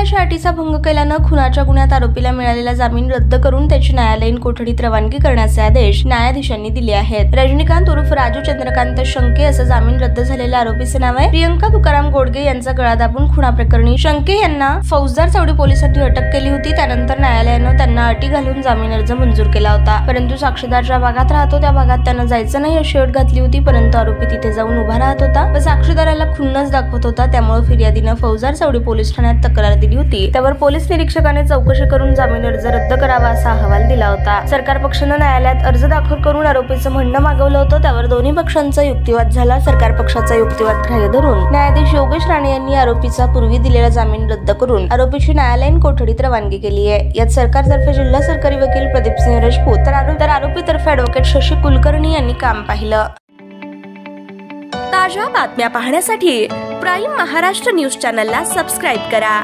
अशा अटीचा भंग केल्यानं खुनाच्या गुन्ह्यात आरोपीला मिळालेला जामीन रद्द करून त्याची न्यायालयीन कोठडीत रवानगी करण्याचे आदेश न्यायाधीशांनी दिले आहेत। रजनीकांत उर्फ राजू चंद्रकांत शंके असं जामीन रद्द झालेल्या आरोपीचे नाव आहे। प्रियंका तुकाराम गोडगे यांचा गळा दाबून खुनाप्रकरणी शंके यांना फौजदार चावडी पोलिसांनी अटक केली होती। त्यानंतर न्यायालयानं त्यांना अटी घालून जामीन अर्ज मंजूर केला होता, परंतु साक्षीदार ज्या भागात राहतो त्या भागात त्यानं जायचं नाही अशी अट घातली होती। परंतु आरोपी तिथे जाऊन उभा राहत होता व साक्षीदाराला खुन्नस दाखवत होता, त्यामुळे फिर्यादीनं फौजदार चावडी पोलीस ठाण्यात तक्रार दिली होती। त्यावर पोलीस निरीक्षकाने चौकशी करून जामीन अर्ज रद्द करावा असा अहवाल दिला होता। सरकार पक्षानं न्यायालयात अर्ज दाखल करून आरोपीचं म्हणणं मागवलं होतं, त्यावर दोन्ही पक्षांचा युक्तिवाद झाला। सरकार पक्षाचा युक्तिवाद ग्राह्य धरून न्यायाधीश योगेश राणे यांनी आरोपीचा पूर्वी दिलेला जामीन रद्द करून आरोपीची न्यायालयीन कोठडीत रवानगी केली आहे। यात सरकारतर्फे जिल्हा सरकारी वकील प्रदीपसिंह राजपूत तर आरोपीतर्फे ॲडव्होकेट शशी कुलकर्णी यांनी काम पाहिलं। ताज्या बातम्या पाहण्यासाठी प्राईम महाराष्ट्र न्यूज चॅनलला सबस्क्राईब करा।